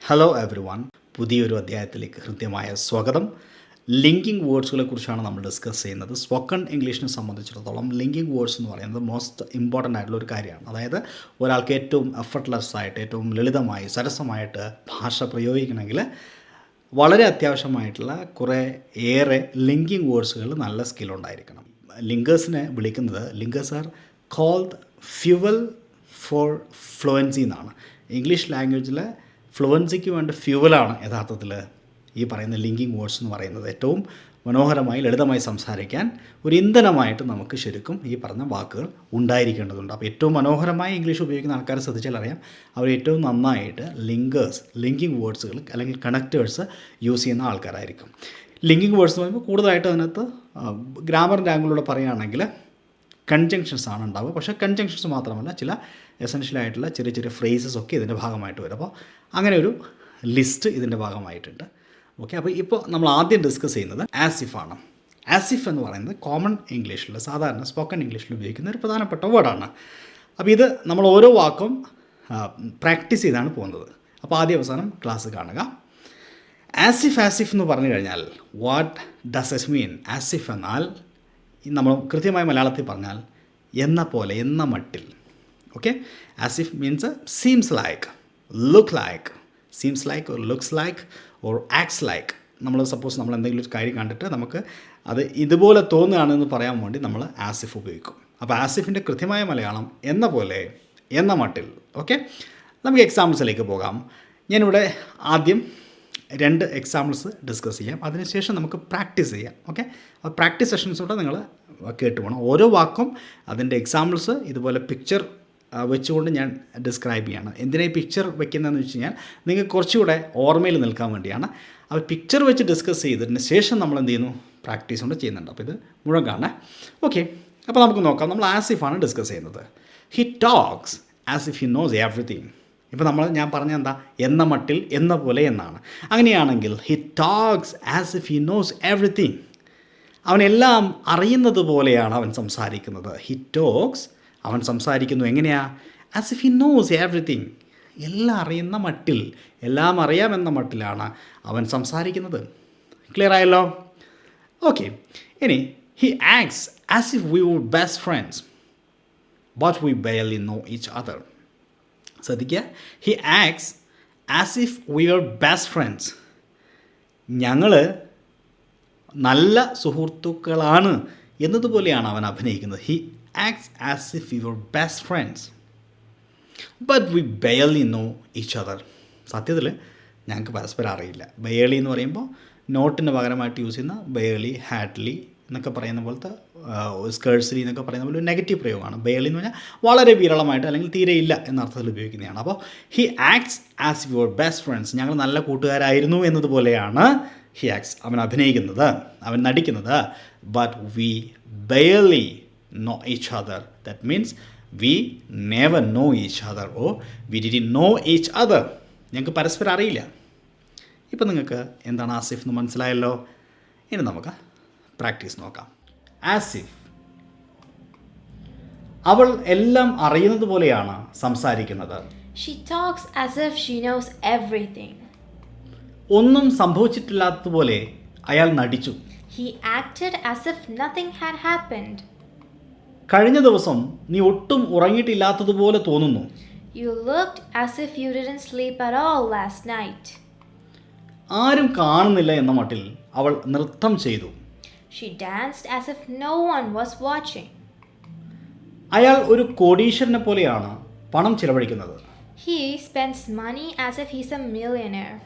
Hello every one, പുതിയൊരു അധ്യായത്തിലേക്ക് ഹൃദ്യമായ സ്വാഗതം. ലിങ്കിങ് വേർഡ്സുകളെ കുറിച്ചാണ് നമ്മൾ ഡിസ്കസ് ചെയ്യുന്നത്. സ്പോക്കൺ ഇംഗ്ലീഷിനെ സംബന്ധിച്ചിടത്തോളം ലിങ്കിങ് വേർഡ്സ് എന്ന് പറയുന്നത് മോസ്റ്റ് ഇമ്പോർട്ടൻ്റ് ആയിട്ടുള്ള ഒരു കാര്യമാണ്. അതായത് ഒരാൾക്ക് ഏറ്റവും എഫർട്ട്ലെസ് ആയിട്ട്, ഏറ്റവും ലളിതമായി, സരസമായിട്ട് ഭാഷ പ്രയോഗിക്കണമെങ്കിൽ വളരെ അത്യാവശ്യമായിട്ടുള്ള കുറേ ഏറെ ലിങ്കിങ് വേർഡ്സുകൾ നല്ല സ്കില്ലുണ്ടായിരിക്കണം. Linkers are called fuel for fluency എന്നാണ്. ഇംഗ്ലീഷ് ലാംഗ്വേജിൽ ഫ്ലുവൻസിക്ക് വേണ്ട ഫ്യൂവലാണ് യഥാർത്ഥത്തിൽ ഈ പറയുന്ന ലിങ്കിങ് വേർഡ്സ് എന്ന് പറയുന്നത്. ഏറ്റവും മനോഹരമായി ലളിതമായി സംസാരിക്കാൻ ഒരു ഇന്ധനമായിട്ട് നമുക്ക് ശരിക്കും ഈ പറഞ്ഞ വാക്കുകൾ ഉണ്ടായിരിക്കേണ്ടതുണ്ട്. അപ്പോൾ ഏറ്റവും മനോഹരമായി ഇംഗ്ലീഷ് ഉപയോഗിക്കുന്ന ആൾക്കാരെ ശ്രദ്ധിച്ചാൽ അറിയാം, അവർ ഏറ്റവും നന്നായിട്ട് ലിങ്കിങ് വേർഡ്സുകൾ അല്ലെങ്കിൽ കണക്റ്റേഴ്സ് യൂസ് ചെയ്യുന്ന ആൾക്കാരായിരിക്കും. ലിങ്കിങ് വേർഡ്സ് എന്ന് പറയുമ്പോൾ കൂടുതലായിട്ട് അതിനകത്ത് ഗ്രാമറിൻ്റെ ആംഗിളിലൂടെ പറയുകയാണെങ്കിൽ കൺജങ്ഷൻസ് ആണ് ഉണ്ടാവുക. പക്ഷേ കൺജങ്ഷൻസ് മാത്രമല്ല, ചില എസെൻഷ്യലായിട്ടുള്ള ചെറിയ ചെറിയ ഫ്രേസസ് ഒക്കെ ഇതിൻ്റെ ഭാഗമായിട്ട് വരും. അപ്പോൾ അങ്ങനെ ഒരു ലിസ്റ്റ് ഇതിൻ്റെ ഭാഗമായിട്ടുണ്ട്. ഓക്കെ, അപ്പോൾ ഇപ്പോൾ നമ്മൾ ആദ്യം ഡിസ്കസ് ചെയ്യുന്നത് ആസിഫ് ആണ്. ആസിഫ് എന്ന് പറയുന്നത് കോമൺ ഇംഗ്ലീഷിൽ, സാധാരണ സ്പോക്കൺ ഇംഗ്ലീഷിൽ ഉപയോഗിക്കുന്ന ഒരു പ്രധാനപ്പെട്ട വേർഡാണ്. അപ്പോൾ ഇത് നമ്മൾ ഓരോ വാക്കും പ്രാക്ടീസ് ചെയ്താണ് പോകുന്നത്. അപ്പോൾ ആദ്യ അവസാനം ക്ലാസ് കാണുക. ആസിഫ് എന്ന് പറഞ്ഞു കഴിഞ്ഞാൽ what does it mean? Asif എന്നാൽ നമ്മൾ കൃത്യമായ മലയാളത്തിൽ പറഞ്ഞാൽ എന്ന പോലെ, എന്ന മട്ടിൽ. Okay, Asif means seems like, look like, seems like or looks like or acts like. നമ്മൾ എന്തെങ്കിലും ഒരു കാര്യം കണ്ടിട്ട് നമുക്ക് അത് ഇതുപോലെ തോന്നുകയാണെന്ന് പറയാൻ വേണ്ടി നമ്മൾ ആസിഫ് ഉപയോഗിക്കും. അപ്പോൾ ആസിഫിൻ്റെ കൃത്യമായ മലയാളം എന്ന പോലെ, എന്ന മട്ടിൽ. ഓക്കെ, നമുക്ക് എക്സാമ്പിൾസിലേക്ക് പോകാം. ഞാനിവിടെ ആദ്യം 2 എക്സാമ്പിൾസ് ഡിസ്കസ് ചെയ്യാം, അതിനുശേഷം നമുക്ക് പ്രാക്ടീസ് ചെയ്യാം. ഓക്കെ, അപ്പോൾ പ്രാക്ടീസ് സെഷൻസോടെ നിങ്ങൾ കേട്ട് പോകണം. ഓരോ വാക്കും അതിൻ്റെ എക്സാമ്പിൾസ് ഇതുപോലെ പിക്ചർ വെച്ചുകൊണ്ട് ഞാൻ ഡിസ്ക്രൈബ് ചെയ്യാണ്. എന്തിനാ ഈ പിക്ചർ വെക്കുന്നതെന്ന് വെച്ച് കഴിഞ്ഞാൽ നിങ്ങൾക്ക് കുറച്ചുകൂടെ ഓർമ്മയിൽ നിൽക്കാൻ വേണ്ടിയാണ്. അപ്പോൾ പിക്ചർ വെച്ച് ഡിസ്കസ് ചെയ്തതിന് ശേഷം നമ്മൾ എന്ത് ചെയ്യുന്നു, പ്രാക്ടീസ് കൊണ്ട് ചെയ്യുന്നുണ്ട്. അപ്പോൾ ഇത് മുഴുവൻ കാണാം. ഓക്കെ, അപ്പോൾ നമുക്ക് നോക്കാം. നമ്മൾ ആസിഫാണ് ഡിസ്കസ് ചെയ്യുന്നത്. He talks as if he knows everything. ഇപ്പോൾ ഞാൻ പറഞ്ഞ എന്താ, എന്ന മട്ടിൽ, എന്ന പോലെ എന്നാണ്. അങ്ങനെയാണെങ്കിൽ he talks as if he knows everything. അവനെല്ലാം അറിയുന്നത് പോലെയാണ് അവൻ സംസാരിക്കുന്നത്. ഹി ടോക്സ്, അവൻ സംസാരിക്കുന്നു എങ്ങനെയാ? As if he knows everything. എല്ലാം അറിയുന്ന മട്ടിൽ, എല്ലാം അറിയാമെന്ന മട്ടിലാണ് അവൻ സംസാരിക്കുന്നത്. ക്ലിയർ ആയല്ലോ? ഓക്കെ, ഇനി he acts as if we were best friends but we barely know each other. ശ്രദ്ധിക്കുക, he acts as if we are best friends. ഞങ്ങൾ നല്ല സുഹൃത്തുക്കളാണ് എന്നതുപോലെയാണ് അവൻ അഭിനയിക്കുന്നത്. He acts as if we are best friends but we barely know each other. സത്യത്തിൽ ഞങ്ങൾക്ക് പരസ്പരം അറിയില്ല. ബെയർലി എന്ന് പറയുമ്പോൾ നോട്ടിന് പകരമായിട്ട് യൂസ് ചെയ്യുന്ന ബെയർലി, ഹാഡ്ലി എന്നൊക്കെ പറയുന്ന പോലത്തെ, സ്കേഴ്സ്ലി എന്നൊക്കെ പറയുന്ന പോലെ ഒരു നെഗറ്റീവ് പ്രയോഗമാണ്. ബെയർലി എന്ന് പറഞ്ഞാൽ വളരെ വിരളമായിട്ട് അല്ലെങ്കിൽ തീരെ ഇല്ല എന്ന അർത്ഥത്തിൽ ഉപയോഗിക്കുന്നതാണ്. അപ്പോൾ he acts as if your best friends, ഞങ്ങൾ നല്ല കൂട്ടുകാരായിരുന്നു എന്നതുപോലെയാണ് ഹി ആക്ട്സ്, അവൻ അഭിനയിക്കുന്നത്, അവൻ നടിക്കുന്നത്. But we barely know each other. That means we never know each other or we didn't know each other. ഞങ്ങൾക്ക് പരസ്പരം അറിയില്ല. ഇപ്പം നിങ്ങൾക്ക് എന്താണ് ആസിഫ് എന്ന് മനസ്സിലായല്ലോ. ഇനി നമുക്ക് പ്രാക്ടീസ് നോക്കാം. ആസിഫ്, അവൾ എല്ലാം അറിയുന്നത് പോലെയാണ് സംസാരിക്കുന്നത്. She talks as if she knows everything. ഒന്നും സംഭവിച്ചിട്ടില്ലാത്തതുപോലെ അയാൾ നടിച്ചു. He acted as if nothing had happened. കഴിഞ്ഞ ദിവസം നീ ഒട്ടും ഉറങ്ങിയിട്ടില്ലാത്തതുപോലെ തോന്നുന്നു. You looked as if you didn't sleep at all last night. ആരും കാണുന്നില്ല എന്ന മട്ടിൽ അവൾ നൃത്തം ചെയ്തു. She danced as if no one was watching. അയാൾ ഒരു കോടീശ്വരനെ പോലെയാണ് പണം ചിലവഴിക്കുന്നത്. He spends money as if he's a millionaire.